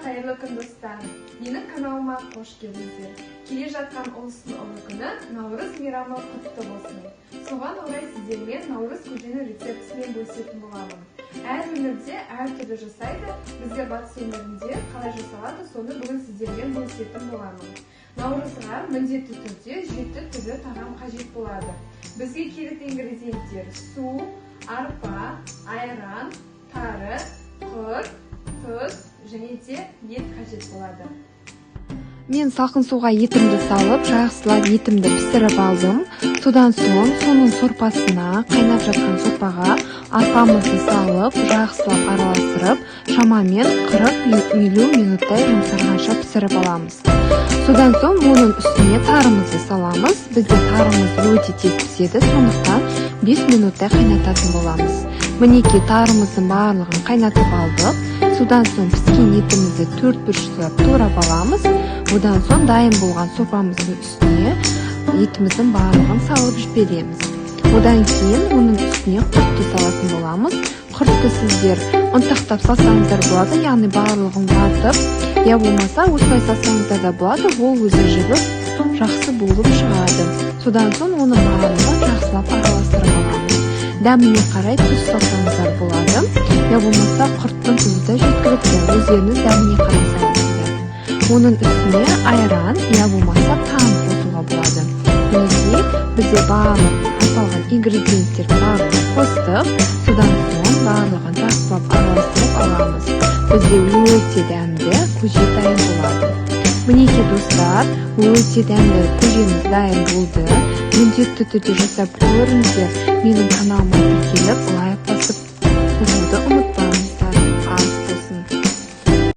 Қайырлы күн достар. Менің каналыма қош келдіңіздер. Келе жатқан ұлыстың ұлы күні Наурыз мейрамы құтты болсын. Соған орай сіздермен Наурыз көжені рецептісімен бөлісетін боламын. Әр өңірде әртүрлі жасайды. Бізде батыс өңірінде қалай жасалады, соны бүгін сіздермен бөлісетін боламын. Наурызға міндетті түрде 7 түрлі тағам қажет болады. Бізге керекті ингредиенттер: су, арпа, айран, тары, құрт, тұз және де ет қажет болады. Мен салқын суға етімді салып, жақсылап етімді пісіріп алдым. Содан соң соның сорпасына, қайнап жатқан сорпаға арпамызды салып, жақсылап араластырып, шамамен 40-50 минуттай жұмсарғанша пісіріп аламыз. Содан соң оның үстіне тарымызды саламыз. Бізде тарымыз өте тез піседі, сондықтан 5 минуттай қайнататын боламыз. Мінекей тарымыздың барлығын қайнатып алдық. Содан соң піскен етімізді 4 бұрышқа турап аламыз. Одан соң дайын болған сорпамыздың үстіне етіміздің барлығын салып жібереміз. Одан кейін оның үстіне құртты салатын боламыз. Құртты сіздер ұнтақтап салсаңыздар болады, яғни барлығын ватып, я болмаса осылай салсаңыздар да болады, ол өзі жібіп жақсы болып шығады. Содан соң оның барлығын жақсылап араластырып аламыз. Дәміне қарай тұз салсаңыздар болады, я болмаса құрттың тұзы да жеткілікті, өздеріңіз дәміне қарасаңыздар. Оның үстіне айран, я болмаса қант қосуға болады. Мінекей бізде барлық аталған ингредиенттер барлығын қостық, содан соң барлығын жақсылап араластырып аламыз. Бізде өте дәмді көже дайын болады. Мінекей достар, өте дәмді көжеміз дайын болды. Міндетті түрде жасап көріңіздер. Менің каналыма тіркеліп, лайк басып қосуды ұмытпаңыздар.